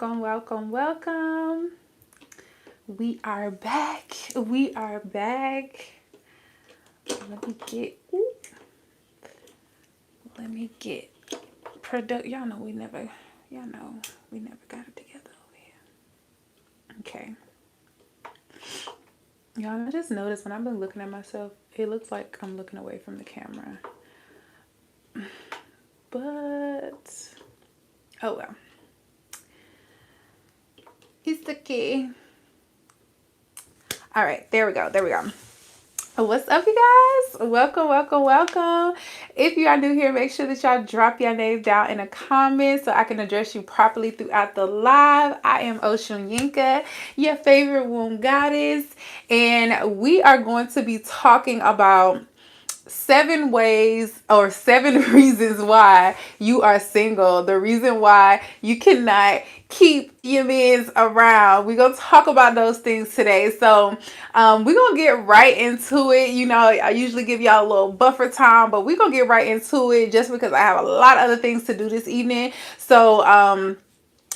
Welcome, welcome, welcome. We are back. We are back. Let me get. Let me get product. Y'all know we never. Y'all know we never got it together over here. Okay. Y'all, I just noticed when I've been looking at myself, it looks like I'm looking away from the camera. But oh well. It's okay. All right, there we go. There we go. What's up, you guys? Welcome, welcome, welcome. If you are new here, make sure that y'all drop your name down in the comments so I can address you properly throughout the live. I am Ocean Yinka, your favorite womb goddess, and we are going to be talking about 7 reasons why you are single. The reason why you cannot keep your men around. We're going to talk about those things today. So we're going to get right into it. You know, I usually give y'all a little buffer time, but we're going to get right into it just because I have a lot of other things to do this evening. So I'm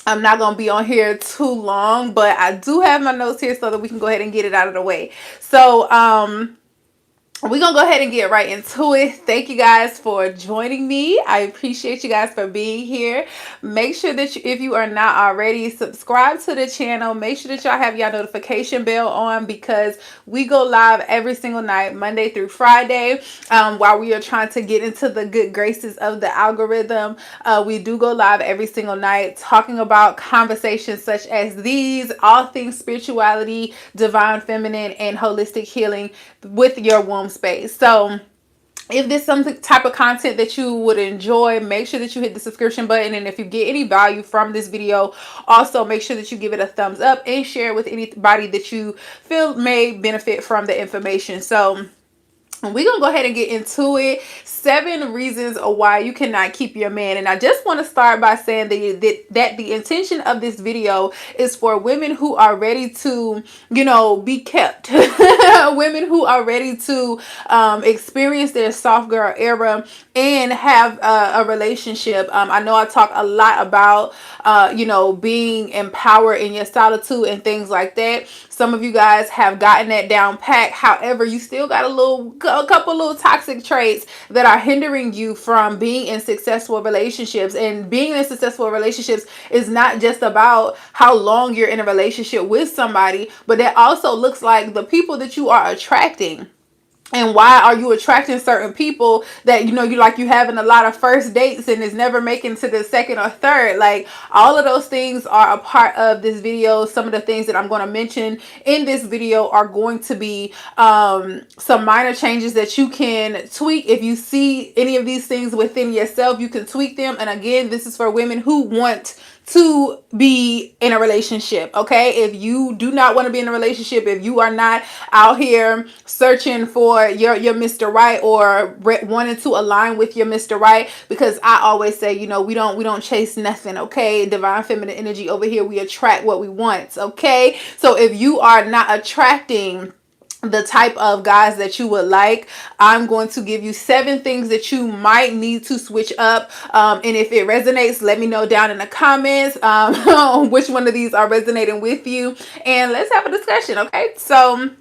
not going to be on here too long, but I do have my notes here so that we can go ahead and get it out of the way. So we're going to go ahead and get right into it. Thank you guys for joining me. I appreciate you guys for being here. Make sure that if you are not already, subscribe to the channel. Make sure that y'all have your notification bell on because we go live every single night, Monday through Friday, while we are trying to get into the good graces of the algorithm. We do go live every single night talking about conversations such as these, all things spirituality, divine feminine, and holistic healing with your womb space. So if there's some type of content that you would enjoy, make sure that you hit the subscription button. And if you get any value from this video, also make sure that you give it a thumbs up and share it with anybody that you feel may benefit from the information. So we're going to go ahead and get into it. 7 reasons why you cannot keep your man. And I just want to start by saying that the intention of this video is for women who are ready to, be kept. Women who are ready to experience their soft girl era and have a relationship. I know I talk a lot about, being empowered in your solitude and things like that. Some of you guys have gotten that down pat. However, you still got a couple little toxic traits that are hindering you from being in successful relationships. And being in successful relationships is not just about how long you're in a relationship with somebody, but that also looks like the people that you are attracting. And why are you attracting certain people that you having a lot of first dates and is never making to the second or third? Like, all of those things are a part of this video. Some of the things that I'm going to mention in this video are going to be some minor changes that you can tweak. If you see any of these things within yourself, you can tweak them. And again, this is for women who want to be in a relationship. Okay, if you do not want to be in a relationship, if you are not out here searching for your Mr. Right or wanting to align with your Mr. Right, because I always say, we don't chase nothing. Okay, divine feminine energy over here, we attract what we want. Okay, so if you are not attracting the type of guys that you would like, I'm going to give you 7 things that you might need to switch up. And if it resonates, let me know down in the comments which one of these are resonating with you. And let's have a discussion, okay? So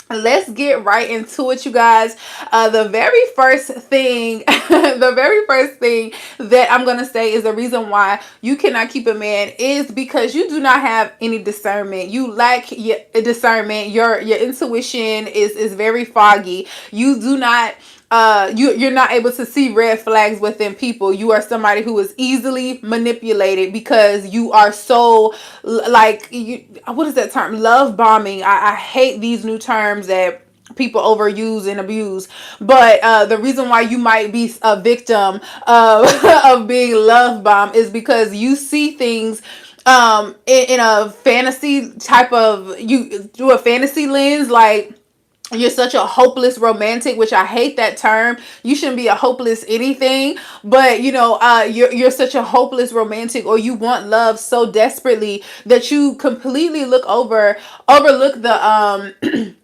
let's get right into it, you guys. The very first thing, the very first thing that I'm going to say is the reason why you cannot keep a man is because you do not have any discernment. You lack your discernment. Your intuition is very foggy. You do not you're not able to see red flags within people. You are somebody who is easily manipulated because you are so what is that term? Love bombing. I hate these new terms that people overuse and abuse, but the reason why you might be a victim of of being love bombed is because you see things in a fantasy type of, you through a fantasy lens. Like, you're such a hopeless romantic, which I hate that term. You shouldn't be a hopeless anything, but you're such a hopeless romantic, or you want love so desperately that you completely overlook the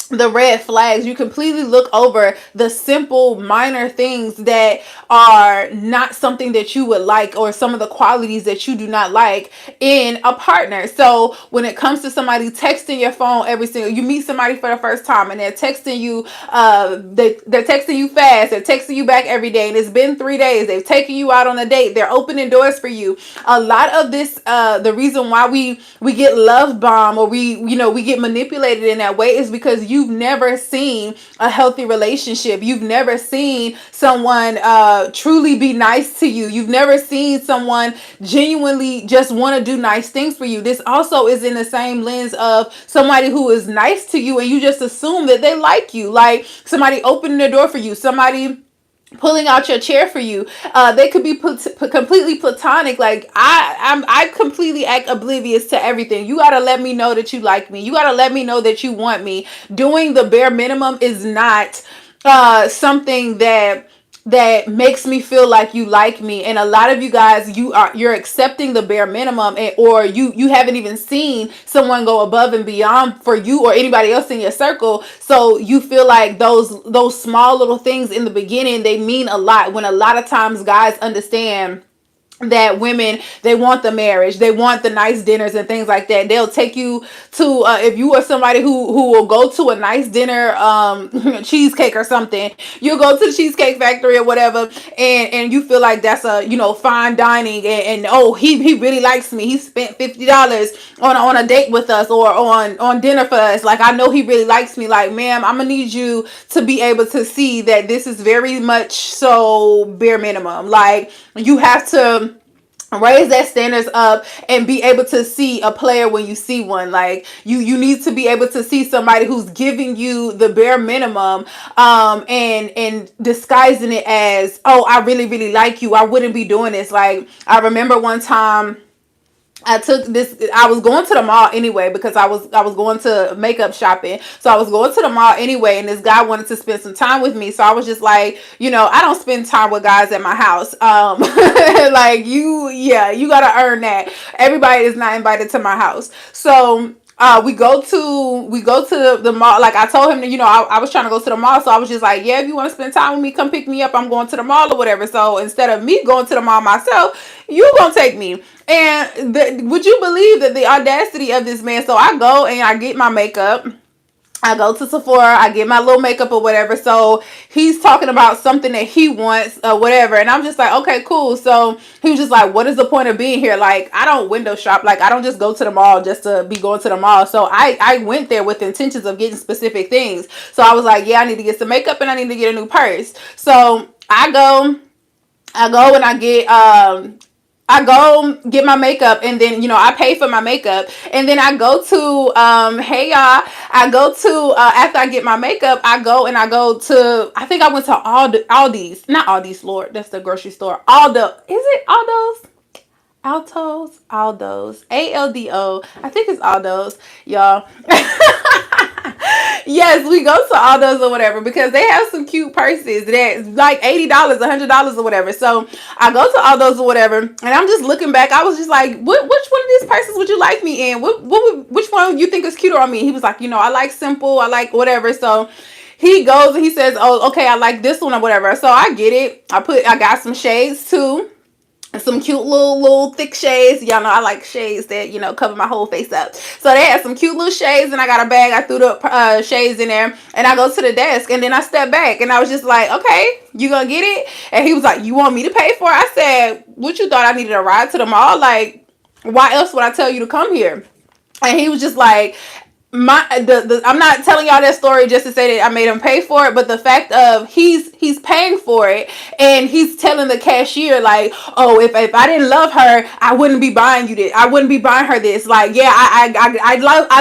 the red flags. You completely look over the simple minor things that are not something that you would like, or some of the qualities that you do not like in a partner. So when it comes to somebody texting your phone every single, you meet somebody for the first time and they're texting you, they're texting you fast, they're texting you back every day, and it's been 3 days, they've taken you out on a date, they're opening doors for you. A lot of this, the reason why we get love bomb, or we get manipulated in that way, is because you've never seen a healthy relationship. You've never seen someone truly be nice to you. You've never seen someone genuinely just want to do nice things for you. This also is in the same lens of somebody who is nice to you and you just assume that they like you, like somebody opening the door for you, somebody pulling out your chair for you. They could be completely platonic. Like I completely act oblivious to everything. You gotta let me know that you like me. You gotta let me know that you want me. Doing the bare minimum is not something that makes me feel like you like me. And a lot of you guys, you're accepting the bare minimum, or you haven't even seen someone go above and beyond for you or anybody else in your circle. So you feel like those small little things in the beginning, they mean a lot, when a lot of times guys understand that women, they want the marriage, they want the nice dinners and things like that. They'll take you to if you are somebody who will go to a nice dinner, cheesecake or something, you'll go to the Cheesecake Factory or whatever, and you feel like that's a fine dining, and oh, he really likes me, he spent $50 on a date with us, or on dinner for us, like I know he really likes me. Like, ma'am, I'm gonna need you to be able to see that this is very much so bare minimum. Like, you have to raise that standards up and be able to see a player when you see one. Like, you need to be able to see somebody who's giving you the bare minimum, and disguising it as, oh, I really really like you, I wouldn't be doing this. Like, I remember one time I was going to the mall anyway, because I was going to makeup shopping. So I was going to the mall anyway, and this guy wanted to spend some time with me. So I was just like, I don't spend time with guys at my house. Like, you gotta earn that. Everybody is not invited to my house. So we go to the mall. Like, I told him that, I was trying to go to the mall. So I was just like, yeah, if you want to spend time with me, come pick me up. I'm going to the mall or whatever. So instead of me going to the mall myself, you gonna take me. And would you believe that the audacity of this man? So I go and I get my makeup. I go to Sephora, I get my little makeup or whatever. So he's talking about something that he wants or whatever. And I'm just like, okay, cool. So he was just like, what is the point of being here? Like, I don't window shop. Like, I don't just go to the mall just to be going to the mall. So I went there with intentions of getting specific things. So I was like, yeah, I need to get some makeup and I need to get a new purse. So I go and I go get my makeup, and then, I pay for my makeup, and then I go to, hey y'all, I go to, after I get my makeup, I go to, I think I went to Aldi's, not Aldi's, Lord, that's the grocery store, Aldo, is it Aldo's? Aldo's, ALDO, I think it's Aldo's, y'all. Yes, we go to Aldo's or whatever, because they have some cute purses that's like $80, $100 or whatever. So I go to Aldo's or whatever, and I'm just looking back. I was just like, which one of these purses would you like me in? Which one you think is cuter on me? He was like, I like simple, I like whatever. So he goes and he says, oh, okay, I like this one or whatever. So I get it. I got some shades too. Some cute little thick shades. Y'all know I like shades that, cover my whole face up. So they had some cute little shades, and I got a bag. I threw the shades in there, and I go to the desk, and then I step back, and I was just like, okay, you gonna get it? And he was like, you want me to pay for it? I said, what, you thought I needed a ride to the mall? Like, why else would I tell you to come here? And he was just like, I'm not telling y'all that story just to say that I made him pay for it, but the fact of he's paying for it, and he's telling the cashier like, oh, if I didn't love her, I wouldn't be buying you this. I wouldn't be buying her this. Like, yeah, I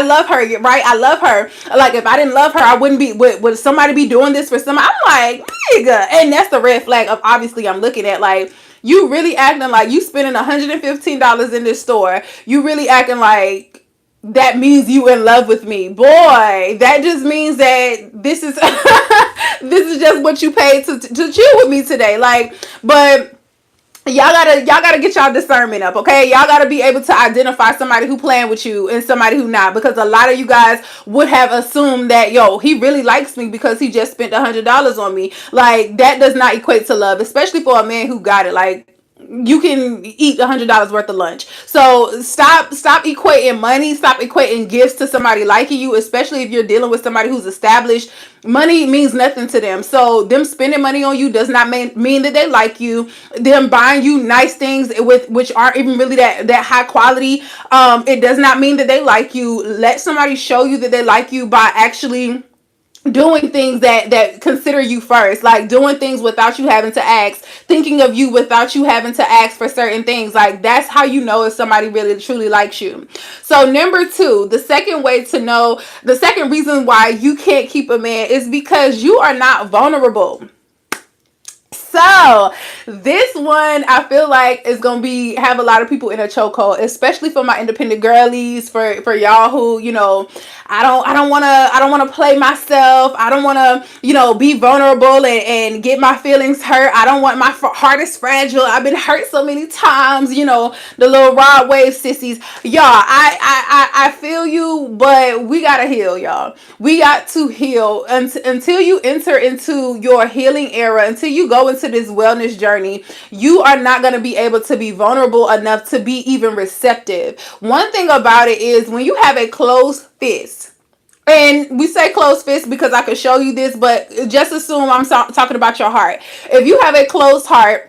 love her, right? I love her. Like, if I didn't love her, I wouldn't be. Would somebody be doing this for somebody? I'm like, nigga, and that's the red flag of obviously I'm looking at, like, you really acting like you spending $115 in this store. You really acting like that means you in love with me. Boy, that just means that this is this is just what you paid to chill with me today. Like, but y'all gotta get y'all discernment up, okay? Y'all gotta be able to identify somebody who playing with you and somebody who not, because a lot of you guys would have assumed that, yo, he really likes me because he just spent $100 on me. Like, that does not equate to love, especially for a man who got it. Like, you can eat $100 worth of lunch. So stop equating money, stop equating gifts to somebody liking you, especially if you're dealing with somebody who's established. Money means nothing to them. So them spending money on you does not mean that they like you. Them buying you nice things with which aren't even really that high quality, it does not mean that they like you. Let somebody show you that they like you by actually doing things that consider you first, like doing things without you having to ask, thinking of you without you having to ask for certain things. Like, that's how you know if somebody really truly likes you. So number two, the second way to know, the second reason why you can't keep a man is because you are not vulnerable. So this one I feel like is gonna be have a lot of people in a chokehold, especially for my independent girlies, for y'all who, I don't wanna play myself. I don't wanna, be vulnerable and get my feelings hurt. I don't want my heart is fragile. I've been hurt so many times, the little rod wave sissies. Y'all, I feel you, but we gotta heal, y'all. We got to heal until you enter into your healing era, until you go into this wellness journey. You are not going to be able to be vulnerable enough to be even receptive. One thing about it is when you have a closed fist, and we say closed fist because I could show you this, but just assume I'm talking about your heart. If you have a closed heart,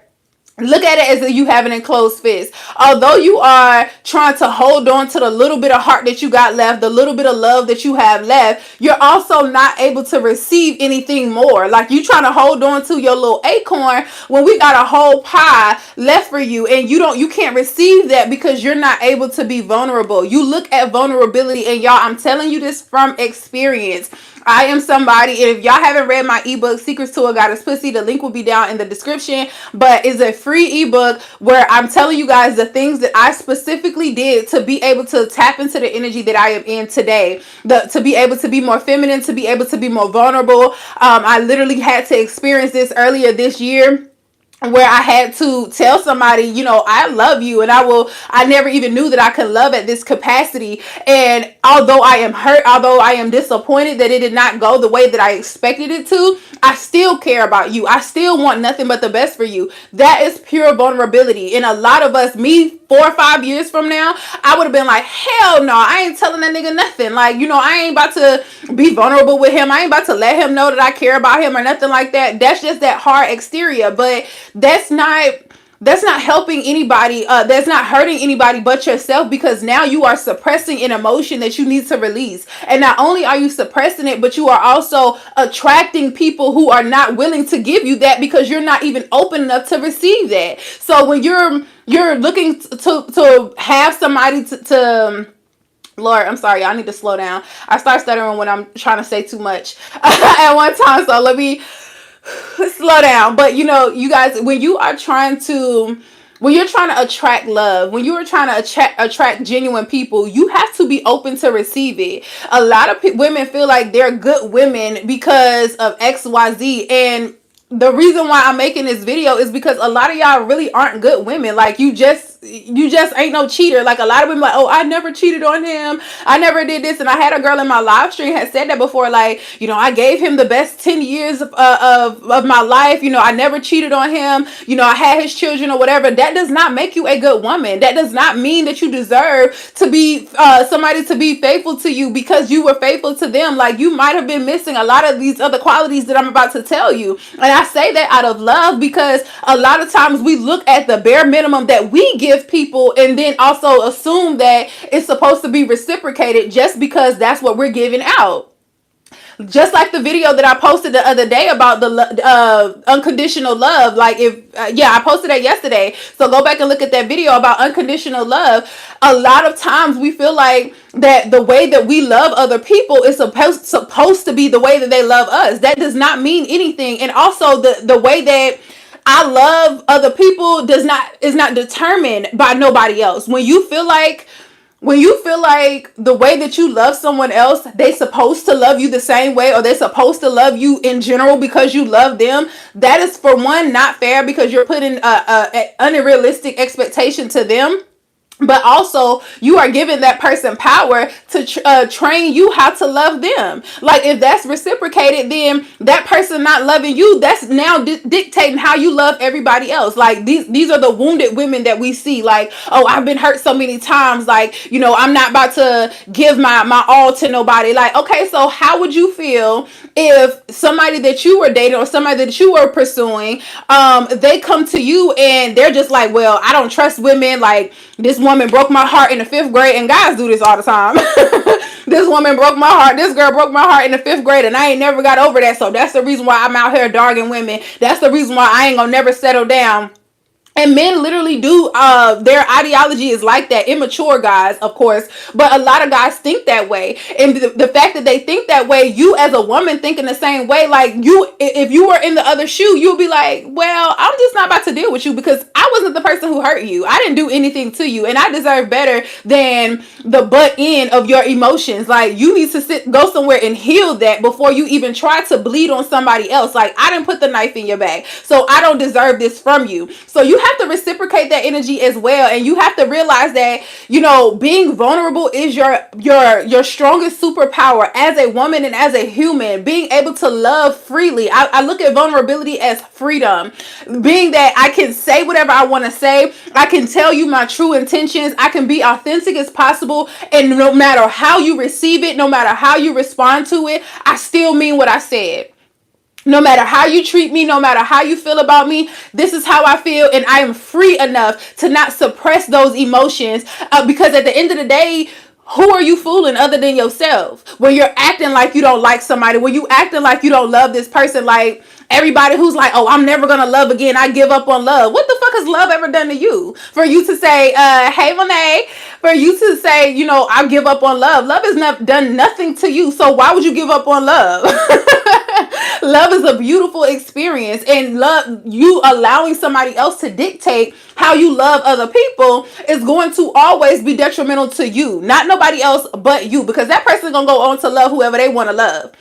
look at it as if you have an enclosed fist. Although you are trying to hold on to the little bit of heart that you got left, the little bit of love that you have left, you're also not able to receive anything more. Like, you trying to hold on to your little acorn when we got a whole pie left for you, and you can't receive that because you're not able to be vulnerable. You look at vulnerability, and y'all, I'm telling you this from experience. I am somebody, and if y'all haven't read my ebook, Secrets to a Goddess Pussy, the link will be down in the description, but it's a free ebook where I'm telling you guys the things that I specifically did to be able to tap into the energy that I am in today, to be able to be more feminine, to be able to be more vulnerable. I literally had to experience this earlier this year, where I had to tell somebody, I love you, and I never even knew that I could love at this capacity. And although I am hurt, although I am disappointed that it did not go the way that I expected it to, I still care about you. I still want nothing but the best for you. That is pure vulnerability. And a lot of us, me 4 or 5 years from now, I would have been like, hell no, I ain't telling that nigga nothing. Like, I ain't about to be vulnerable with him. I ain't about to let him know that I care about him or nothing like that. That's just that hard exterior. But that's not helping anybody. That's not hurting anybody but yourself, because now you are suppressing an emotion that you need to release. And not only are you suppressing it, but you are also attracting people who are not willing to give you that, because you're not even open enough to receive that. So when you're looking to have somebody to Lord, I'm sorry, I need to slow down. I start stuttering when I'm trying to say too much at one time. So let me slow down. But you guys, when you're trying to attract love, when you are trying to attract genuine people, you have to be open to receive it. A lot of women feel like they're good women because of XYZ, and the reason why I'm making this video is because a lot of y'all really aren't good women. Like, you just ain't no cheater. Like, a lot of women like, oh, I never cheated on him, I never did this. And I had a girl in my live stream had said that before, like, I gave him the best 10 years of my life. I never cheated on him. I had his children or whatever. That does not make you a good woman. That does not mean that you deserve to be somebody to be faithful to you because you were faithful to them. Like, you might have been missing a lot of these other qualities that I'm about to tell you. And I say that out of love, because a lot of times we look at the bare minimum that we give people and then also assume that it's supposed to be reciprocated just because that's what we're giving out. Just like the video that I posted the other day about the unconditional love. Like, I posted that yesterday. So go back and look at that video about unconditional love. A lot of times we feel like that the way that we love other people is supposed to be the way that they love us. That does not mean anything. And also the way that I love other people is not determined by nobody else. When you feel like when you feel like the way that you love someone else, they supposed to love you the same way, or they're supposed to love you in general because you love them, that is, for one, not fair, because you're putting a unrealistic expectation to them. But also, you are giving that person power to train you how to love them. Like, if that's reciprocated, then that person not loving you, that's now dictating how you love everybody else. Like, these are the wounded women that we see. Like, oh, I've been hurt so many times. Like, I'm not about to give my all to nobody. Like, okay, so how would you feel if somebody that you were dating or somebody that you were pursuing, they come to you and they're just like, well, I don't trust women. Like, this woman broke my heart in the 5th grade, and guys do this all the time. This woman broke my heart. This girl broke my heart in the 5th grade, and I ain't never got over that. So that's the reason why I'm out here dogging women. That's the reason why I ain't gonna never settle down. And men literally do, their ideology is like that. Immature guys, of course, but a lot of guys think that way. And the fact that they think that way, you as a woman thinking the same way, like, if you were in the other shoe, you'll be like, well, I'm just not about to deal with you, because I wasn't the person who hurt you. I didn't do anything to you, and I deserve better than the butt end of your emotions. Like, you need to go somewhere and heal that before you even try to bleed on somebody else. Like, I didn't put the knife in your back, so I don't deserve this from you. So you have to reciprocate that energy as well, and you have to realize that, being vulnerable is your strongest superpower as a woman and as a human. Being able to love freely, I look at vulnerability as freedom. Being that I can say whatever I want to say, I can tell you my true intentions, I can be authentic as possible, and no matter how you receive it, no matter how you respond to it, I still mean what I said. No matter how you treat me, no matter how you feel about me, this is how I feel, and I am free enough to not suppress those emotions, because at the end of the day, who are you fooling other than yourself? When you're acting like you don't like somebody, when you acting like you don't love this person, like everybody who's like, oh, I'm never gonna love again, I give up on love. What the fuck has love ever done to you? For you to say, hey, Monet, for you to say, I give up on love. Love has not done nothing to you, so why would you give up on love? Love is a beautiful experience, and love, you allowing somebody else to dictate how you love other people, is going to always be detrimental to you, not nobody else but you, because that person's gonna go on to love whoever they want to love.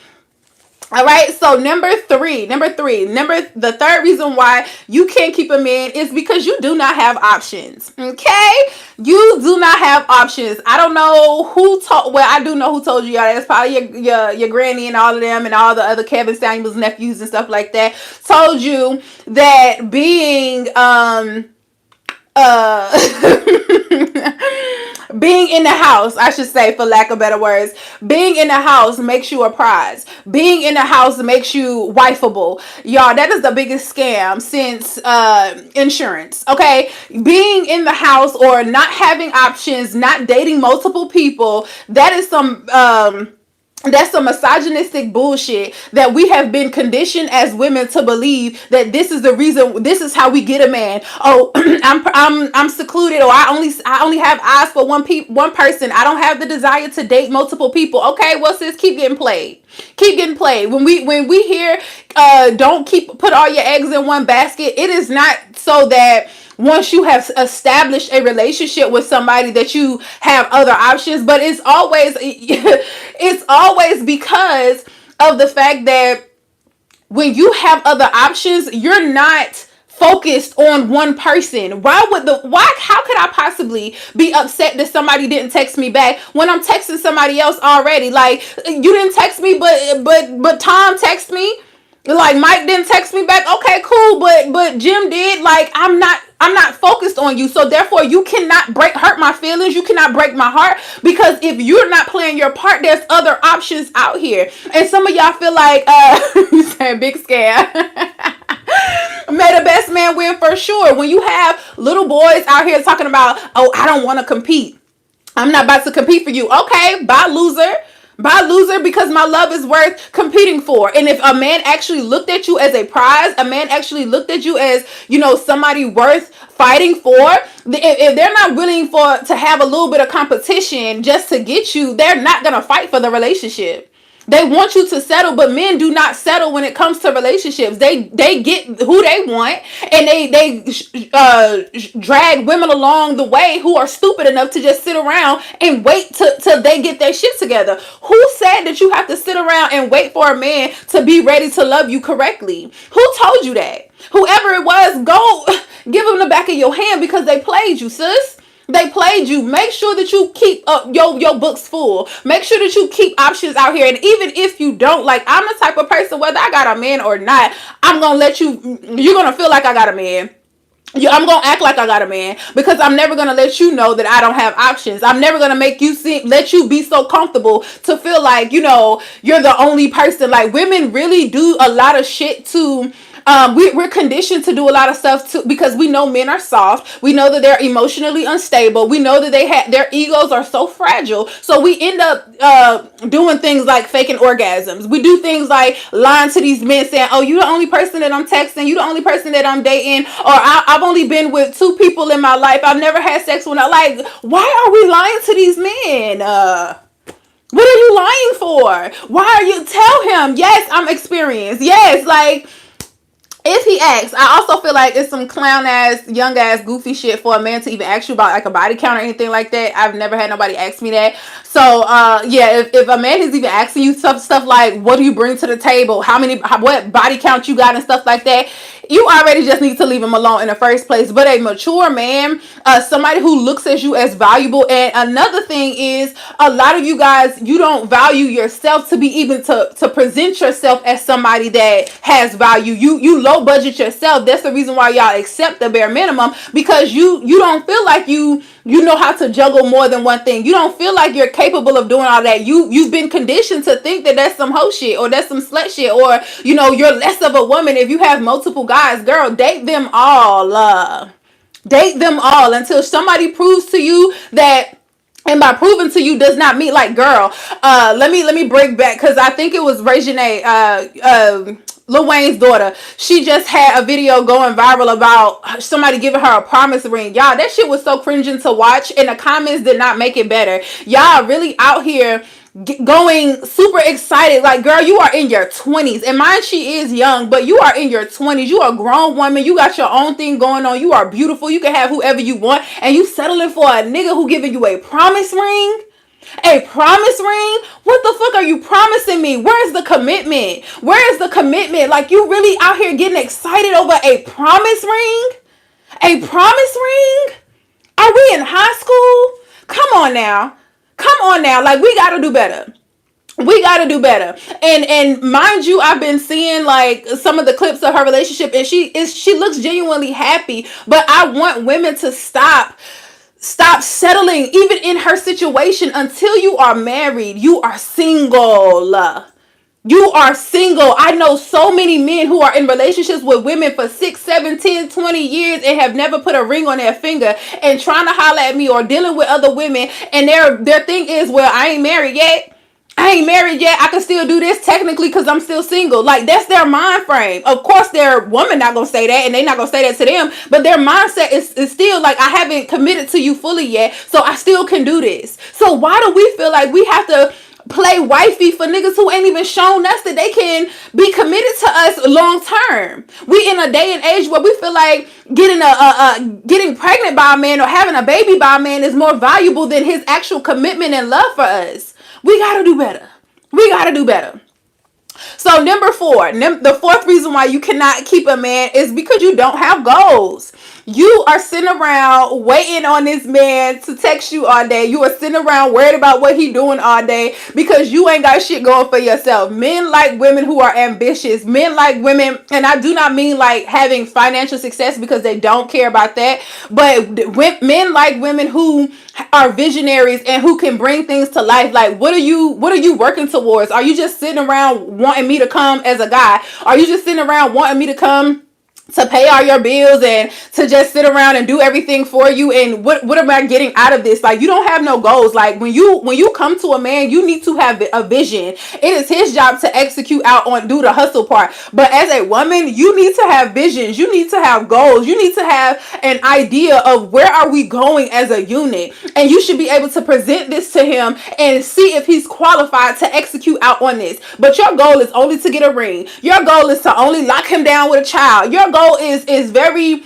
All right, so the third reason why you can't keep a man is because you do not have options. Okay, you do not have options. I don't know who told. Well, I do know who told you y'all. That's probably your granny and all of them and all the other Kevin Samuels nephews and stuff like that. Told you that being being in the house, I should say, for lack of better words, being in the house makes you a prize. Being in the house makes you wifeable. Y'all, that is the biggest scam since insurance. Okay, being in the house or not having options, not dating multiple people, that is some that's some misogynistic bullshit that we have been conditioned as women to believe, that this is the reason, this is how we get a man. Oh, I'm secluded, or I only have eyes for one person. I don't have the desire to date multiple people. Okay, well, sis, keep getting played. Keep getting played. When we hear don't put all your eggs in one basket, it is not so that once you have established a relationship with somebody that you have other options, but it's always it's always because of the fact that when you have other options, you're not focused on one person. How could I possibly be upset that somebody didn't text me back when I'm texting somebody else already? Like, you didn't text me, but Tom texted me. Like, Mike didn't text me back. Okay, cool, but Jim did. Like, I'm not focused on you, so therefore you cannot hurt my feelings. You cannot break my heart, because if you're not playing your part, there's other options out here. And some of y'all feel like you saying big scare. May the best man win, for sure. When you have little boys out here talking about, oh, I don't want to compete, I'm not about to compete for you. Okay, bye, loser. Bye, loser, because my love is worth competing for. And if a man actually looked at you as a prize, a man actually looked at you as, somebody worth fighting for, if they're not willing to have a little bit of competition just to get you, they're not going to fight for the relationship. They want you to settle, but men do not settle when it comes to relationships. They get who they want, and they drag women along the way who are stupid enough to just sit around and wait till they get their shit together. Who said that you have to sit around and wait for a man to be ready to love you correctly? Who told you that? Whoever it was, go give them the back of your hand, because they played you, sis. They played you. Make sure that you keep your books full. Make sure that you keep options out here. And even if you don't, like, I'm the type of person, whether I got a man or not, I'm gonna let you're gonna feel like I got a man. I'm gonna act like I got a man, because I'm never gonna let you know that I don't have options. I'm never gonna make you let you be so comfortable to feel like, you're the only person. Like, women really do a lot of shit to we're conditioned to do a lot of stuff too, because we know men are soft. We know that they're emotionally unstable. We know that their egos are so fragile. So we end up doing things like faking orgasms. We do things like lying to these men, saying, "Oh, you the only person that I'm texting. You the only person that I'm dating." Or I've only been with 2 people in my life. I've never had sex when like. Why are we lying to these men? What are you lying for? Why are you? Tell him, yes, I'm experienced. Yes, like. If he asks, I also feel like it's some clown ass, young ass, goofy shit for a man to even ask you about like a body count or anything like that. I've never had nobody ask me that. So yeah, if a man is even asking you stuff like, what do you bring to the table? What body count you got and stuff like that, you already just need to leave him alone in the first place. But a mature man, somebody who looks at you as valuable. And another thing is, a lot of you guys, you don't value yourself to be even to present yourself as somebody that has value. You low budget yourself. That's the reason why y'all accept the bare minimum, because you don't feel like you know how to juggle more than one thing. You don't feel like you're capable of doing all that. You've been conditioned to think that that's some hoe shit, or that's some slut shit, or you're less of a woman if you have multiple guys. Girl, date them all. Date them all until somebody proves to you that. And by proving to you does not mean, like, girl, let me break back, because I think it was Reginae, Lil Wayne's daughter. She just had a video going viral about somebody giving her a promise ring. Y'all, that shit was so cringing to watch, and the comments did not make it better. Y'all really out here going super excited. Like, girl, you are in your 20s, and mind, she is young, but you are in your 20s. You are a grown woman. You got your own thing going on. You are beautiful. You can have whoever you want, and you settling for a nigga who giving you a promise ring. A promise ring? What the fuck are you promising me? Where's the commitment? Where is the commitment? Like, you really out here getting excited over a promise ring? A promise ring? Are we in high school? Come on now. Like, we gotta do better. We gotta do better. And mind you, I've been seeing like some of the clips of her relationship, and she looks genuinely happy. But I want women to stop settling, even in her situation. Until you are married, you are single. You are single. I know so many men who are in relationships with women for 6, 7, 10, 20 years and have never put a ring on their finger, and trying to holler at me or dealing with other women, and their thing is, well, I ain't married yet. I can still do this technically because I'm still single. Like, that's their mind frame. Of course, their woman not gonna say that, and they not gonna say that to them, but their mindset is still like, I haven't committed to you fully yet, so I still can do this. So why do we feel like we have to play wifey for niggas who ain't even shown us that they can be committed to us long term? We in a day and age where we feel like getting pregnant by a man or having a baby by a man is more valuable than his actual commitment and love for us. We gotta do better. So number 4, the fourth reason why you cannot keep a man is because you don't have goals. You are sitting around waiting on this man to text you all day. You are sitting around worried about what he doing all day because you ain't got shit going for yourself. Men like women who are ambitious. Men like women, and I do not mean like having financial success, because they don't care about that. But men like women who are visionaries and who can bring things to life. Like, what are you working towards? Are you just sitting around wanting me to come as a guy? Are you just sitting around wanting me to come to pay all your bills and to just sit around and do everything for you. And what am I getting out of this? Like, you don't have no goals. Like, when you come to a man, you need to have a vision. It is his job to execute out on, do the hustle part. But as a woman, you need to have visions. You need to have goals. You need to have an idea of where are we going as a unit. And you should be able to present this to him and see if he's qualified to execute out on this. But your goal is only to get a ring. Your goal is to only lock him down with a child. Your goal is very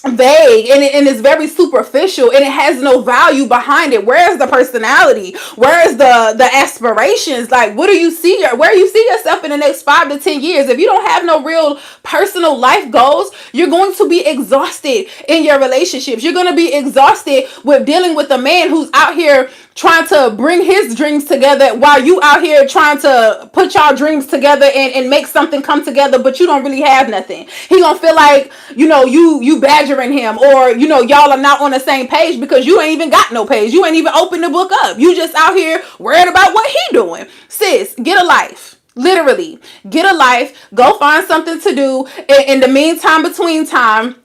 vague, and it's very superficial, and it has no value behind it. Where's the personality? Where is the aspirations? Like, what do you see, where you see yourself in the next 5 to 10 years? If you don't have no real personal life goals, you're going to be exhausted in your relationships. You're going to be exhausted with dealing with a man who's out here trying to bring his dreams together while you out here trying to put y'all dreams together and make something come together, but you don't really have nothing. He gonna feel like, you badgering him, or y'all are not on the same page because you ain't even got no page. You ain't even opened the book up. You just out here worried about what he doing. Sis, get a life. Literally, get a life. Go find something to do in the meantime, between time.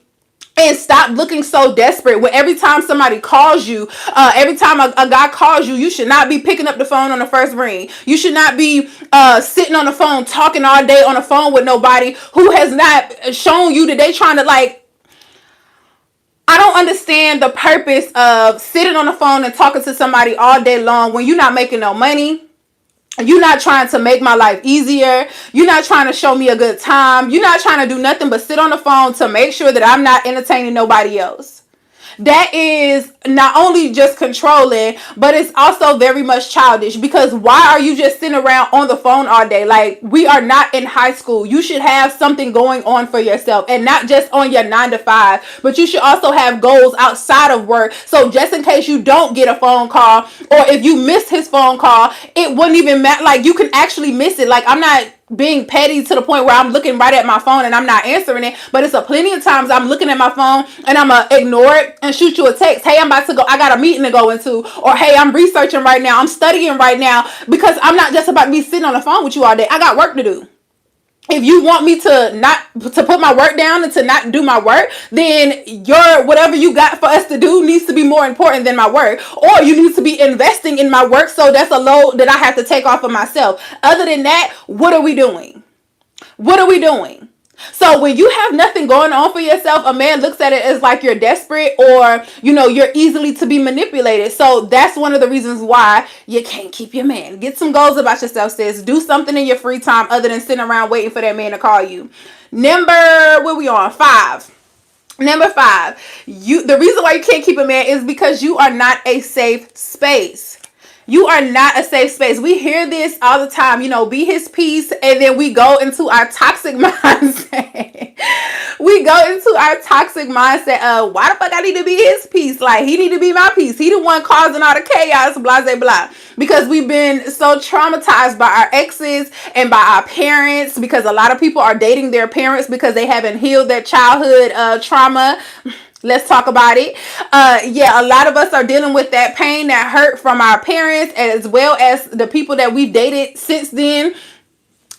And stop looking so desperate. When every time somebody calls you, every time a guy calls you, you should not be picking up the phone on the first ring. You should not be sitting on the phone talking all day on the phone with nobody who has not shown you that they trying to, like, I don't understand the purpose of sitting on the phone and talking to somebody all day long when you're not making no money. You're not trying to make my life easier. You're not trying to show me a good time. You're not trying to do nothing but sit on the phone to make sure that I'm not entertaining nobody else. That is not only just controlling, but it's also very much childish, because why are you just sitting around on the phone all day? Like, we are not in high school. You should have something going on for yourself, and not just on your 9 to 5, but you should also have goals outside of work. So just in case you don't get a phone call, or if you miss his phone call, it wouldn't even matter. Like, you can actually miss it. Like, I'm not being petty to the point where I'm looking right at my phone and I'm not answering it, but it's a plenty of times I'm looking at my phone and I'm gonna ignore it and shoot you a text. Hey, I'm about to go, I got a meeting to go into, or hey, I'm researching right now, I'm studying right now, because I'm not just about to be sitting on the phone with you all day. I got work to do. If you want me to put my work down and to not do my work, then your whatever you got for us to do needs to be more important than my work, or you need to be investing in my work, so that's a load that I have to take off of myself. Other than that, what are we doing? What are we doing? So when you have nothing going on for yourself, a man looks at it as like you're desperate, or you're easily to be manipulated. So that's one of the reasons why you can't keep your man. Get some goals about yourself, sis. Do something in your free time other than sitting around waiting for that man to call you. Where we on? 5. Number 5, the reason why you can't keep a man is because you are not a safe space. You are not a safe space. We hear this all the time, be his peace, and then we go into our toxic mindset. We go into our toxic mindset of, why the fuck I need to be his peace? Like, he need to be my peace. He the one causing all the chaos, blah, blah, blah. Because we've been so traumatized by our exes and by our parents, because a lot of people are dating their parents because they haven't healed their childhood trauma. Let's talk about it. A lot of us are dealing with that pain, that hurt from our parents, as well as the people that we've dated since then.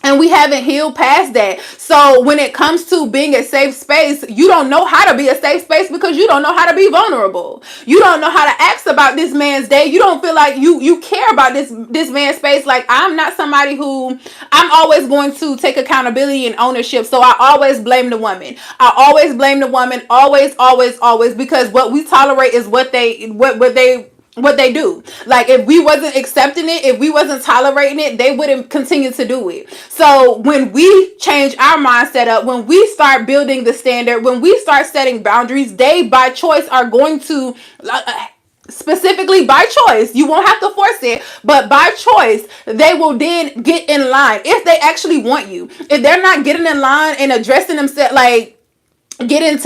And we haven't healed past that. So when it comes to being a safe space, you don't know how to be a safe space because you don't know how to be vulnerable. You don't know how to ask about this man's day. You don't feel like you care about this man's space. Like, I'm not somebody who, I'm always going to take accountability and ownership. So I always blame the woman. I always blame the woman. Always, always, always. Because what we tolerate is what they do. Like, if we wasn't accepting it, if we wasn't tolerating it, they wouldn't continue to do it. So when we change our mindset up, when we start building the standard, when we start setting boundaries, they by choice are going to specifically by choice, you won't have to force it, but by choice, they will then get in line if they actually want you. If they're not getting in line and addressing themselves, like getting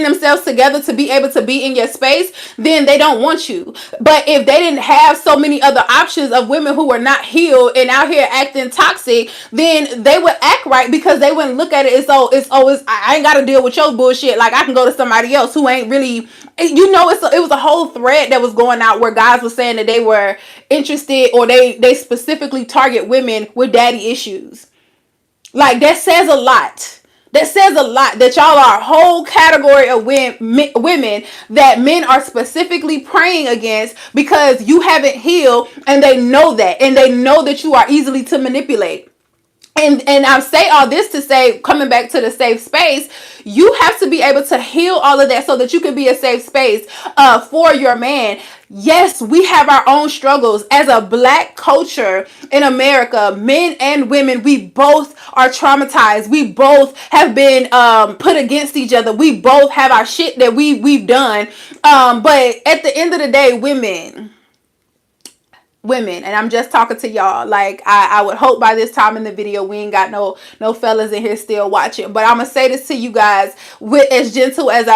themselves together to be able to be in your space, then they don't want you. But if they didn't have so many other options of women who were not healed and out here acting toxic, then they would act right, because they wouldn't look at it as though I ain't got to deal with your bullshit. Like, I can go to somebody else who ain't really, it was a whole thread that was going out where guys were saying that they were interested, or they specifically target women with daddy issues. Like, that says a lot. That says a lot that y'all are a whole category of women that men are specifically praying against because you haven't healed, and they know that, and they know that you are easily to manipulate. And I say all this to say, coming back to the safe space, you have to be able to heal all of that so that you can be a safe space for your man. Yes, we have our own struggles as a black culture in America. Men and women, we both are traumatized. We both have been put against each other. We both have our shit that we've done. But at the end of the day, women, and I'm just talking to y'all, like I would hope by this time in the video we ain't got no fellas in here still watching, but I'm gonna say this to you guys with as gentle as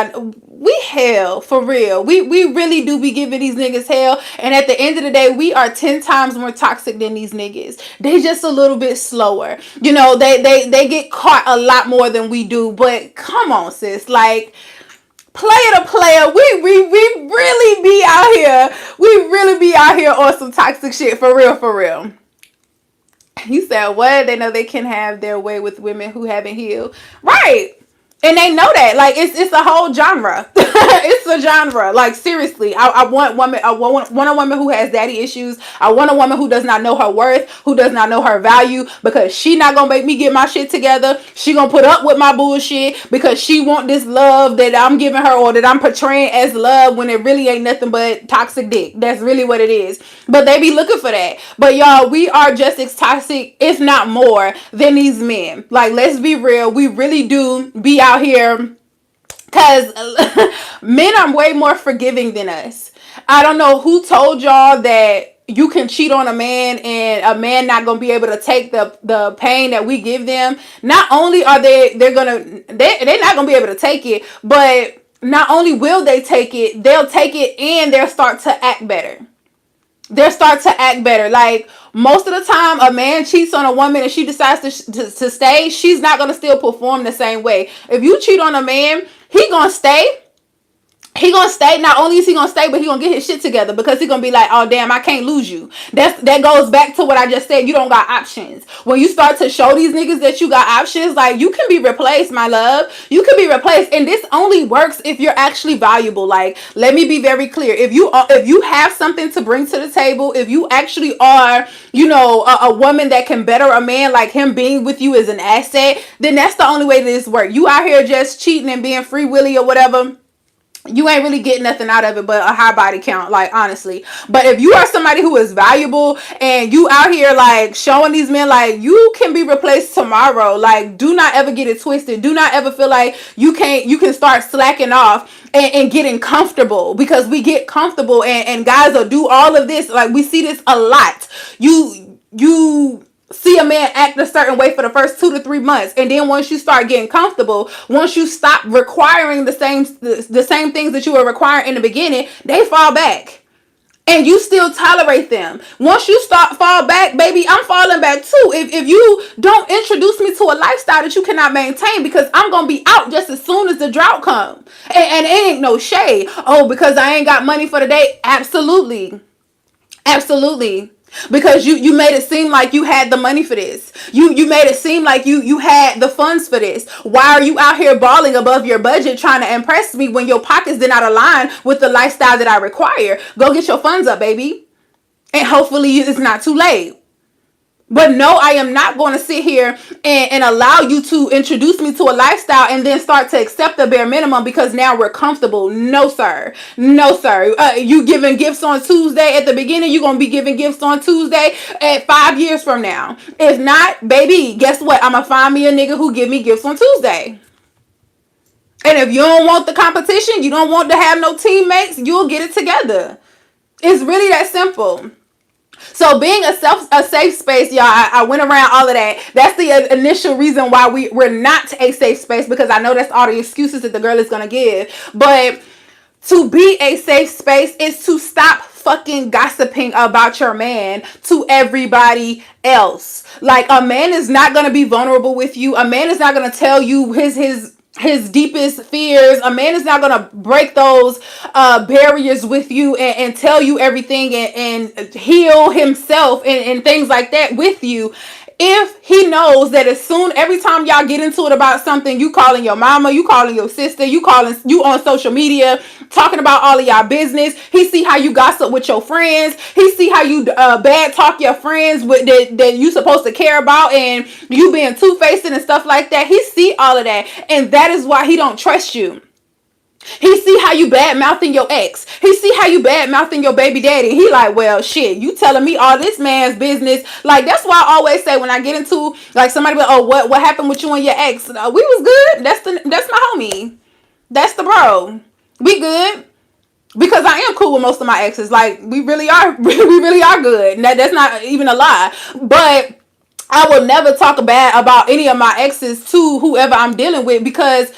we hell for real, we really do be giving these niggas hell, and at the end of the day we are 10 times more toxic than these niggas. They just a little bit slower, you know, they get caught a lot more than we do. But come on, sis, like, player to player, we really be out here. We really be out here on some toxic shit for real, for real. You said what? They know they can have their way with women who haven't healed, right? And they know that, like, it's a whole genre. It's a genre. Like, seriously, I want women. I want a woman who has daddy issues. I want a woman who does not know her worth, who does not know her value, because she not gonna make me get my shit together. She gonna put up with my bullshit because she want this love that I'm giving her, or that I'm portraying as love, when it really ain't nothing but toxic dick. That's really what it is. But they be looking for that. But y'all, we are just as toxic, if not more, than these men. Like, let's be real. We really do be out here, because men are way more forgiving than us. I don't know who told y'all that you can cheat on a man and a man not gonna be able to take the pain that we give them. Not only are they're not gonna be able to take it, but not only will they take it, they'll take it and they'll start to act better. Like, most of the time a man cheats on a woman and she decides to stay, she's not going to still perform the same way. If you cheat on a man, he going to stay. Not only is he gonna stay, but he gonna get his shit together, because he gonna be like, oh damn, I can't lose you. That goes back to what I just said. You don't got options. When you start to show these niggas that you got options, like, you can be replaced, my love. You can be replaced, and this only works if you're actually valuable. Like, let me be very clear. If you have something to bring to the table, if you actually are, you know, a woman that can better a man, like him being with you is an asset, then that's the only way this works. You out here just cheating and being free willy or whatever, you ain't really getting nothing out of it but a high body count, like, honestly. But if you are somebody who is valuable and you out here, like, showing these men, like, you can be replaced tomorrow, like, do not ever get it twisted. Do not ever feel like you can start slacking off and getting comfortable, because we get comfortable and guys will do all of this. Like, we see this a lot. You see a man act a certain way for the first 2 to 3 months, and then once you start getting comfortable, once you stop requiring the same things that you were requiring in the beginning, they fall back, and you still tolerate them. Once you fall back, baby, I'm falling back too. If you don't introduce me to a lifestyle that you cannot maintain, because I'm gonna be out just as soon as the drought comes. And it ain't no shade. Oh, because I ain't got money for the day. Absolutely. Because you made it seem like you had the money for this. You made it seem like you had the funds for this. Why are you out here balling above your budget trying to impress me when your pockets did not align with the lifestyle that I require? Go get your funds up, baby. And hopefully it's not too late. But no, I am not going to sit here and allow you to introduce me to a lifestyle and then start to accept the bare minimum because now we're comfortable. No, sir. No, sir. You giving gifts on Tuesday at the beginning, you're going to be giving gifts on Tuesday at 5 years from now. If not, baby, guess what? I'm going to find me a nigga who give me gifts on Tuesday. And if you don't want the competition, you don't want to have no teammates, you'll get it together. It's really that simple. So being a safe space, y'all, I went around all of that. That's the initial reason why we're not a safe space, because I know that's all the excuses that the girl is going to give. But to be a safe space is to stop fucking gossiping about your man to everybody else. Like, a man is not going to be vulnerable with you. A man is not going to tell you his deepest fears. A man is not going to break those barriers with you and tell you everything and heal himself and things like that with you if he knows that as soon every time y'all get into it about something, you calling your mama, you calling your sister, you calling you on social media talking about all of y'all business. He see how you gossip with your friends. He see how you bad talk your friends with that you supposed to care about, and you being two-faced and stuff like that. He see all of that, and that is why he don't trust you. He see how you bad mouthing your ex. He see how you bad mouthing your baby daddy. He like, well, shit, you telling me all this man's business. Like, that's why I always say when I get into like somebody be like, oh, what happened with you and your ex? We was good. That's my homie. That's the bro. We good. Because I am cool with most of my exes. Like, we really are. We really are good. That's not even a lie. But I will never talk bad about any of my exes to whoever I'm dealing with, because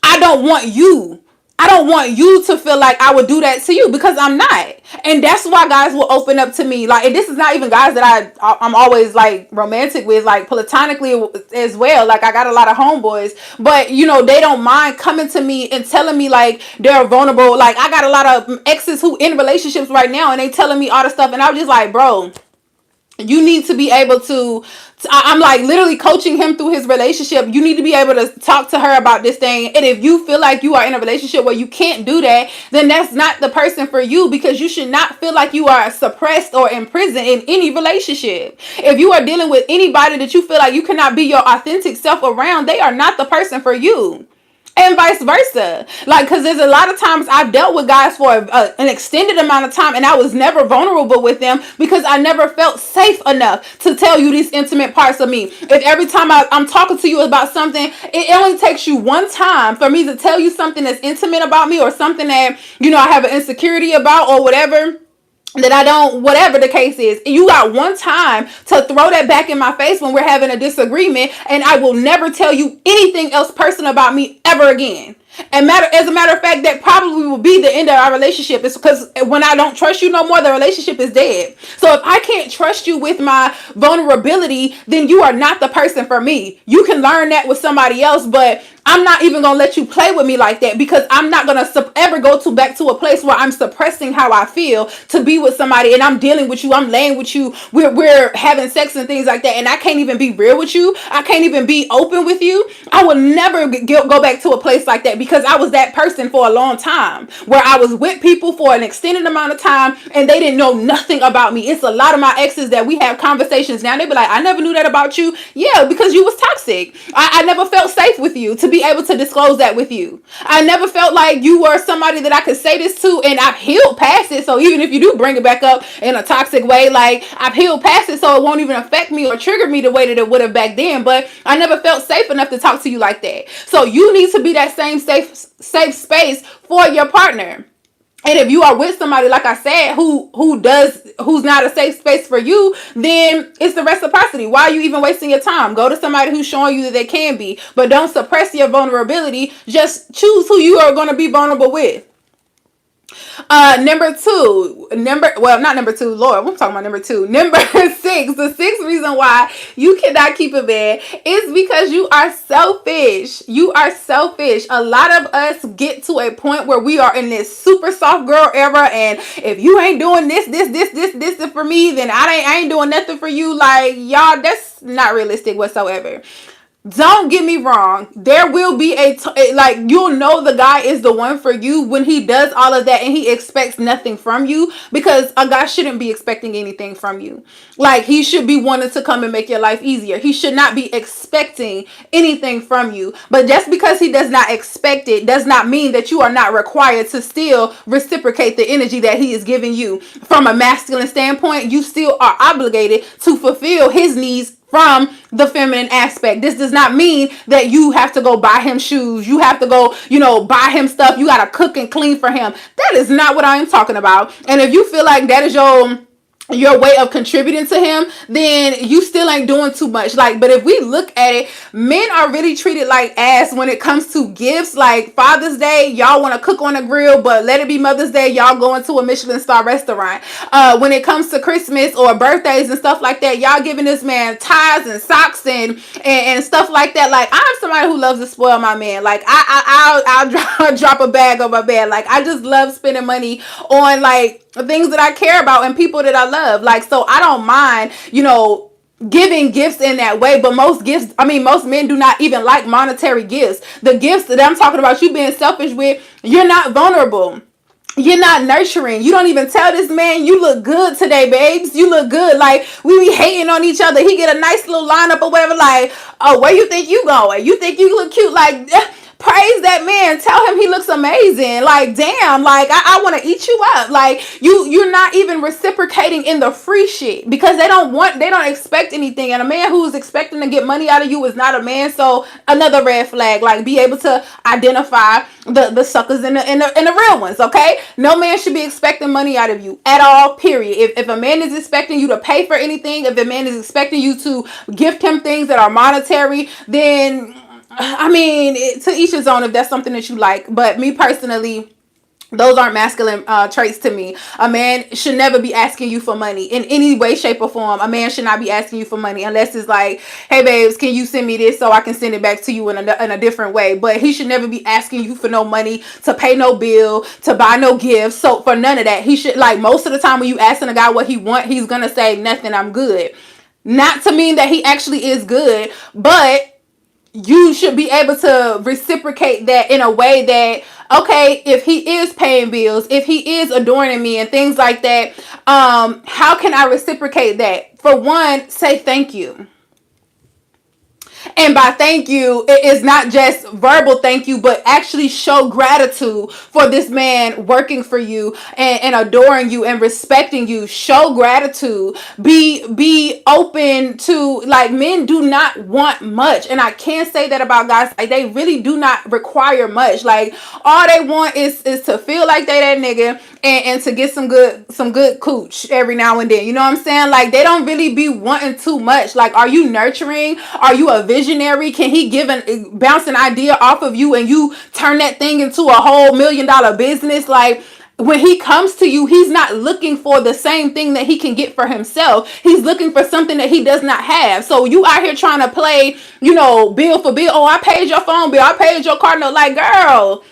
I don't want you. I don't want you to feel like I would do that to you, because I'm not. And that's why guys will open up to me. Like, and this is not even guys that I'm always like romantic with, like platonically as well. Like, I got a lot of homeboys, but they don't mind coming to me and telling me like they're vulnerable. Like, I got a lot of exes who in relationships right now, and they telling me all the stuff, and I'm just like, bro, you need to be able to I'm like literally coaching him through his relationship. You need to be able to talk to her about this thing. And if you feel like you are in a relationship where you can't do that, then that's not the person for you, because you should not feel like you are suppressed or imprisoned in any relationship. If you are dealing with anybody that you feel like you cannot be your authentic self around, they are not the person for you. And vice versa. Like, because there's a lot of times I've dealt with guys for an extended amount of time, and I was never vulnerable with them because I never felt safe enough to tell you these intimate parts of me. If every time I'm talking to you about something, it only takes you one time for me to tell you something that's intimate about me, or something that, I have an insecurity about, or whatever, that I don't, whatever the case is, you got one time to throw that back in my face when we're having a disagreement, and I will never tell you anything else personal about me ever again. And as a matter of fact, that probably will be the end of our relationship. It's because when I don't trust you no more, the relationship is dead. So if I can't trust you with my vulnerability, then you are not the person for me. You can learn that with somebody else, but I'm not even going to let you play with me like that, because I'm not going to ever go back to a place where I'm suppressing how I feel to be with somebody, and I'm dealing with you, I'm laying with you, we're having sex and things like that, and I can't even be real with you. I can't even be open with you. I will never go back to a place like that, because I was that person for a long time, where I was with people for an extended amount of time and they didn't know nothing about me. It's a lot of my exes that we have conversations now. They be like, I never knew that about you. Yeah, because you was toxic. I never felt safe with you to be able to disclose that with you. I never felt like you were somebody that I could say this to, and I've healed past it. So even if you do bring it back up in a toxic way, like, I've healed past it, so it won't even affect me or trigger me the way that it would have back then. But I never felt safe enough to talk to you like that. So you need to be that same safe space for your partner. And if you are with somebody, like I said, who's not a safe space for you, then it's the reciprocity. Why are you even wasting your time? Go to somebody who's showing you that they can be, but don't suppress your vulnerability. Just choose who you are going to be vulnerable with. Not number two, Lord, I'm talking about number two. Number six, the sixth reason why you cannot keep a man is because you are selfish. You are selfish. A lot of us get to a point where we are in this super soft girl era, and if you ain't doing this for me, then I ain't doing nothing for you. Like, y'all, that's not realistic whatsoever. Don't get me wrong. There will be like, you'll know the guy is the one for you when he does all of that and he expects nothing from you, because a guy shouldn't be expecting anything from you. Like, he should be wanting to come and make your life easier. He should not be expecting anything from you. But just because he does not expect it does not mean that you are not required to still reciprocate the energy that he is giving you. From a masculine standpoint, you still are obligated to fulfill his needs from the feminine aspect. This does not mean that you have to go buy him shoes. You have to go, buy him stuff. You got to cook and clean for him. That is not what I am talking about. And if you feel like that is your way of contributing to him, then you still ain't doing too much. Like, but if we look at it, men are really treated like ass when it comes to gifts. Like, Father's Day, y'all want to cook on a grill, but let it be Mother's Day, y'all going to a Michelin star restaurant. When it comes to Christmas or birthdays and stuff like that, y'all giving this man ties and socks and stuff like that. Like, I'm somebody who loves to spoil my man. Like, I'll drop a bag on my bed. Like, I just love spending money on, like, things that I care about and people that I love. Like, so I don't mind, giving gifts in that way. But most men do not even like monetary gifts. The gifts that I'm talking about you being selfish with, you're not vulnerable. You're not nurturing. You don't even tell this man, you look good today, babes. You look good. Like, we be hating on each other. He get a nice little lineup or whatever. Like, oh, where you think you going? You think you look cute? Like, praise that man. Tell him he looks amazing. Like, damn. Like, I want to eat you up. Like, you're not even reciprocating in the free shit because they don't expect anything. And a man who's expecting to get money out of you is not a man. So another red flag. Like, be able to identify the suckers and the real ones. Okay, no man should be expecting money out of you at all, period. If a man is expecting you to pay for anything, if a man is expecting you to gift him things that are monetary, then I mean, to each his own if that's something that you like. But me personally, those aren't masculine traits to me. A man should never be asking you for money in any way, shape, or form. A man should not be asking you for money unless it's like, hey, babes, can you send me this so I can send it back to you in a different way? But he should never be asking you for no money, to pay no bill, to buy no gifts. So for none of that, he should, like, most of the time when you asking a guy what he want, he's going to say, nothing, I'm good. Not to mean that he actually is good, but you should be able to reciprocate that in a way that, okay, if he is paying bills, if he is adoring me and things like that, how can I reciprocate that? For one, say thank you. And by thank you, it is not just verbal thank you, but actually show gratitude for this man working for you and adoring you and respecting you. Show gratitude. Be open to, like, men do not want much. And I can't say that about guys. Like, they really do not require much. Like, all they want is to feel like they that nigga and to get some good cooch every now and then. You know what I'm saying? Like, they don't really be wanting too much. Like, are you nurturing? Are you a visionary? Can he bounce an idea off of you and you turn that thing into a whole $1 million business? Like, when he comes to you, he's not looking for the same thing that he can get for himself. He's looking for something that he does not have. So you out here trying to play, bill for bill. Oh, I paid your phone bill. I paid your car note. Like, girl,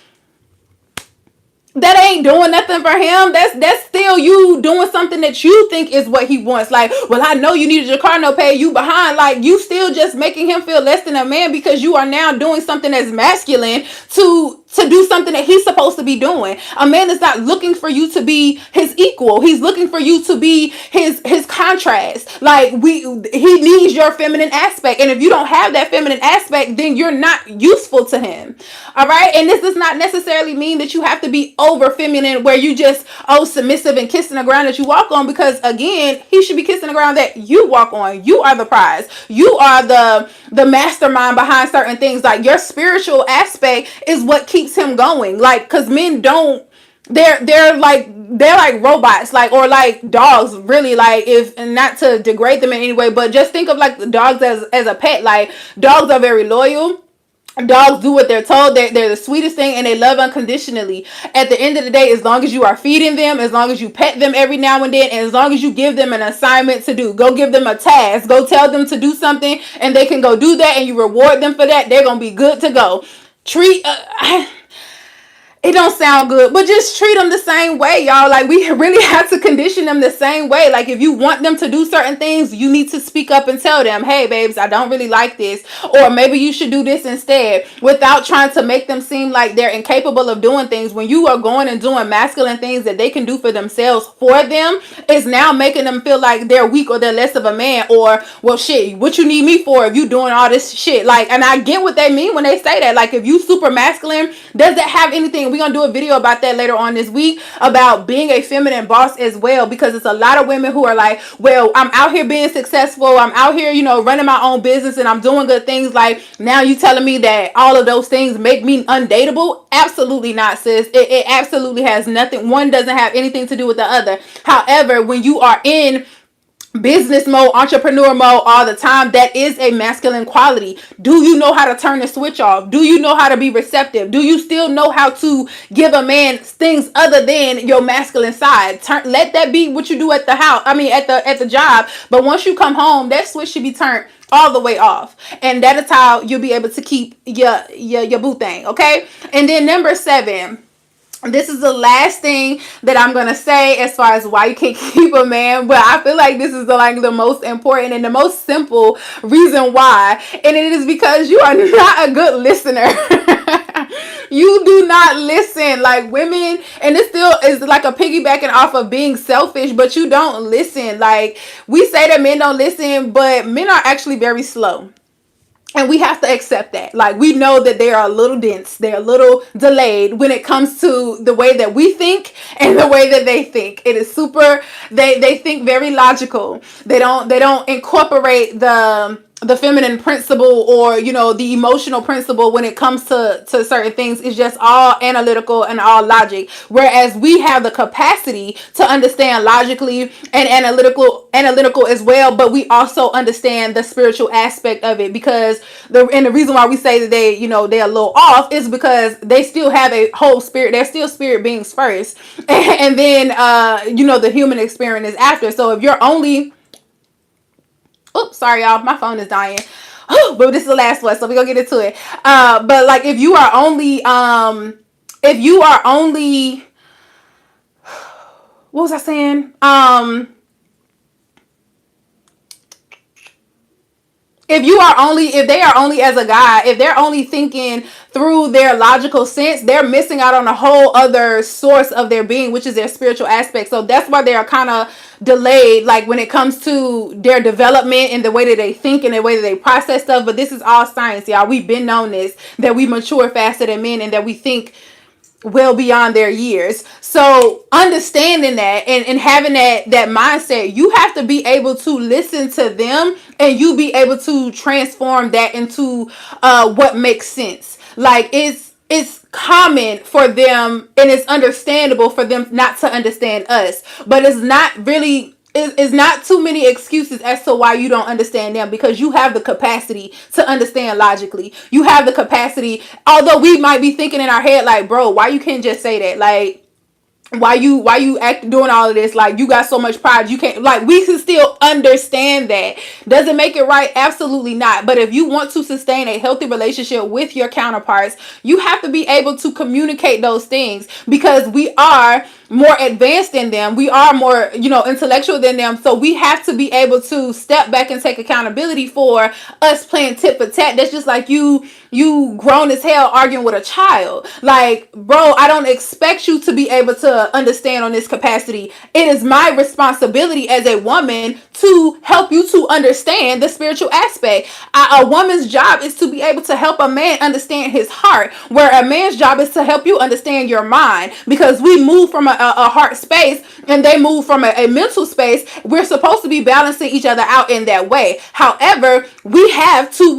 that ain't doing nothing for him. That's still you doing something that you think is what he wants. Like, well, I know you needed your car note paid, you behind. Like, you still just making him feel less than a man because you are now doing something that's masculine to do something that he's supposed to be doing. A man is not looking for you to be his equal. He's looking for you to be his contrast. Like, he needs your feminine aspect. And if you don't have that feminine aspect, then you're not useful to him. All right? And this does not necessarily mean that you have to be over feminine where you just, submissive and kissing the ground that you walk on, because again, he should be kissing the ground that you walk on. You are the prize. You are the mastermind behind certain things. Like, your spiritual aspect is what keeps him going. Like, because men don't, they're like robots, like, or like dogs, really. Like, if, and not to degrade them in any way, but just think of like the dogs as a pet. Like, dogs are very loyal. Dogs do what they're told. They're the sweetest thing, and they love unconditionally. At the end of the day, as long as you are feeding them, as long as you pet them every now and then, and as long as you give them an assignment to do, go give them a task, go tell them to do something, and they can go do that, and you reward them for that, they're gonna be good to go. Treat it don't sound good, but just treat them the same way, y'all. Like, we really have to condition them the same way. Like, if you want them to do certain things, you need to speak up and tell them, hey, babes, I don't really like this, or maybe you should do this instead, without trying to make them seem like they're incapable of doing things. When you are going and doing masculine things that they can do for themselves for them, it's now making them feel like they're weak or they're less of a man, or, well, shit, what you need me for if you doing all this shit? Like, and I get what they mean when they say that. Like, if you super masculine, does that have anything? We're gonna do a video about that later on this week, about being a feminine boss as well, because it's a lot of women who are like, well, I'm out here being successful, I'm out here, running my own business, and I'm doing good things. Like, now you telling me that all of those things make me undateable? Absolutely not, sis. It absolutely has nothing. One doesn't have anything to do with the other. However, when you are in business mode, entrepreneur mode all the time, that is a masculine quality. Do you know how to turn the switch off? Do you know how to be receptive? Do you still know how to give a man things other than your masculine side? Let that be what you do at the house. I mean, at the job. But once you come home, that switch should be turned all the way off, and that is how you'll be able to keep your boo thing. Okay. And then number 7, This is the last thing that I'm gonna say as far as why you can't keep a man, but I feel like this is the most important and the most simple reason why, and it is because you are not a good listener. You do not listen like women, and it still is like a piggybacking off of being selfish, but you don't listen. Like, we say that men don't listen, but men are actually very slow. And we have to accept that. Like, we know that they are a little dense, they're a little delayed when it comes to the way that we think and the way that they think. It is super, they think very logical. They don't incorporate the feminine principle, or the emotional principle when it comes to certain things. It's just all analytical and all logic, whereas we have the capacity to understand logically and analytical as well, but we also understand the spiritual aspect of it, because the reason why we say that they're a little off is because they still have a whole spirit. They're still spirit beings first, and then the human experience is after. So if you're only, oops, sorry y'all, my phone is dying. But this is the last one, so we're gonna get into it. But like, if you are only, what was I saying? If they are only, as a guy, if they're only thinking through their logical sense, they're missing out on a whole other source of their being, which is their spiritual aspect. So that's why they are kind of delayed, like when it comes to their development and the way that they think and the way that they process stuff. But this is all science, y'all. We've been known this, that we mature faster than men and that we think well beyond their years. So understanding that, and having that mindset, you have to be able to listen to them, and you be able to transform that into what makes sense. Like, it's common for them, and it's understandable for them not to understand us, but it's not really, is not too many excuses as to why you don't understand them, because you have the capacity to understand logically. You have the capacity, although we might be thinking in our head like, bro, why you can't just say that? Like, why you act doing all of this? Like, you got so much pride, you can't. Like, we can still understand that. Does it make it right? Absolutely not. But if you want to sustain a healthy relationship with your counterparts, you have to be able to communicate those things, because we are more advanced than them. We are more, intellectual than them. So we have to be able to step back and take accountability for us playing tit for tat. That's just like you grown as hell arguing with a child. Like, bro, I don't expect you to be able to understand on this capacity. It is my responsibility as a woman to help you to understand the spiritual aspect. A woman's job is to be able to help a man understand his heart, where a man's job is to help you understand your mind, because we move from a heart space and they move from a mental space. We're supposed to be balancing each other out in that way. However, we have two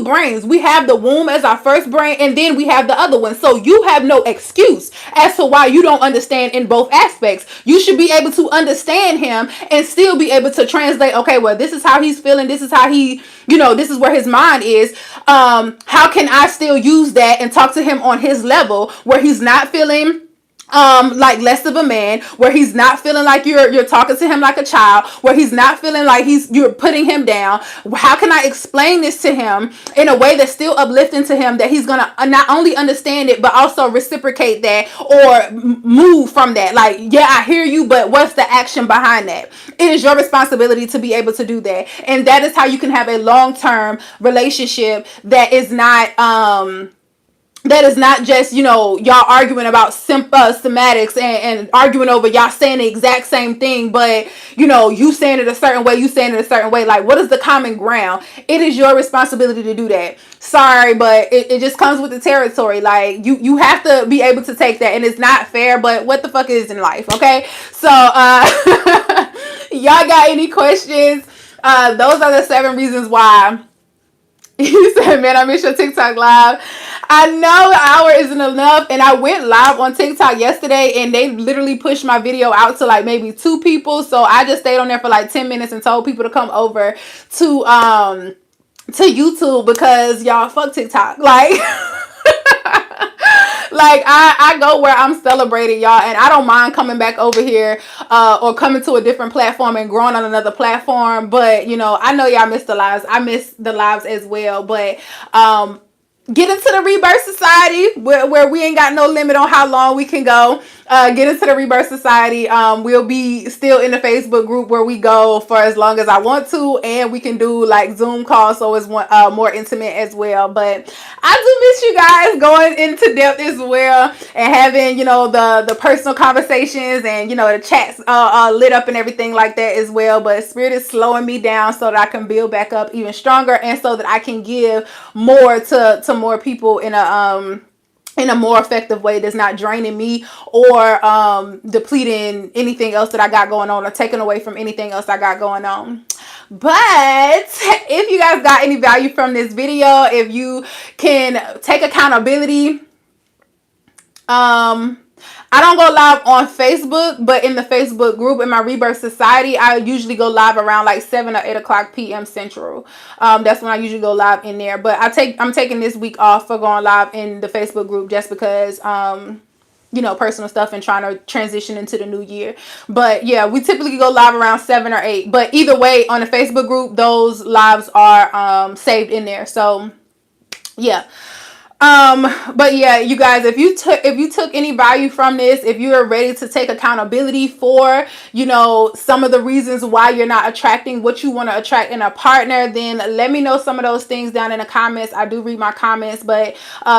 brains. We have the womb as our first brain, and then we have the other one. So you have no excuse as to why you don't understand in both aspects. You should be able to understand him and still be able to translate, okay, well, this is how he's feeling, this is how this is where his mind is. How can I still use that and talk to him on his level, where he's not feeling like less of a man, where he's not feeling like you're talking to him like a child, where he's not feeling like you're putting him down. How can I explain this to him in a way that's still uplifting to him, that he's gonna not only understand it but also reciprocate that, or move from that? Like, yeah, I hear you, but what's the action behind that? It is your responsibility to be able to do that, and that is how you can have a long-term relationship that is not just, y'all arguing about semantics, and arguing over y'all saying the exact same thing, but, you saying it a certain way, you saying it a certain way. Like, what is the common ground? It is your responsibility to do that. Sorry, but it just comes with the territory. Like, you have to be able to take that, and it's not fair, but what the fuck is in life, okay? So, y'all got any questions? Those are the 7 reasons why. You said, man, I miss your TikTok live. I know an hour isn't enough, and I went live on TikTok yesterday, and they literally pushed my video out to like maybe 2 people. So I just stayed on there for like 10 minutes and told people to come over to YouTube, because y'all, fuck TikTok. Like, like, I go where I'm celebrated, y'all, and I don't mind coming back over here, or coming to a different platform and growing on another platform. But I know y'all miss the lives. I miss the lives as well. But get into the Rebirth Society where we ain't got no limit on how long we can go. Get into the Rebirth Society. We'll be still in the Facebook group where we go for as long as I want to, and we can do like Zoom calls, so it's more intimate as well. But I do miss you guys going into depth as well, and having, you know, the personal conversations, and, you know, the chats lit up and everything like that as well. But Spirit is slowing me down so that I can build back up even stronger, and so that I can give more to more people in a more effective way that's not draining me, or depleting anything else that I got going on, or taking away from anything else I got going on. But if you guys got any value from this video, if you can take accountability, I don't go live on Facebook, but in the Facebook group in my Rebirth Society, I usually go live around like 7 or 8 o'clock p.m. Central. That's when I usually go live in there. But I'm taking this week off for going live in the Facebook group, just because you know, personal stuff and trying to transition into the new year. But yeah, we typically go live around 7 or 8. But either way, on the Facebook group, those lives are saved in there. So yeah. But yeah, you guys, if you took any value from this, if you are ready to take accountability for, you know, some of the reasons why you're not attracting what you want to attract in a partner, then let me know some of those things down in the comments. I do read my comments, but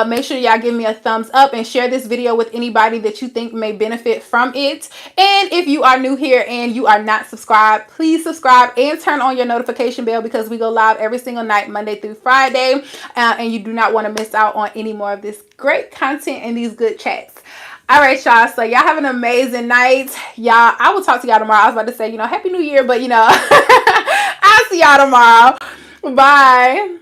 make sure y'all give me a thumbs up and share this video with anybody that you think may benefit from it. And if you are new here and you are not subscribed, please subscribe and turn on your notification bell, because we go live every single night, Monday through Friday, and you do not want to miss out on any more of this great content and these good chats. All right, y'all. So y'all have an amazing night. Y'all, I will talk to y'all tomorrow. I was about to say, you know, Happy New Year, but, you know, I'll see y'all tomorrow. Bye.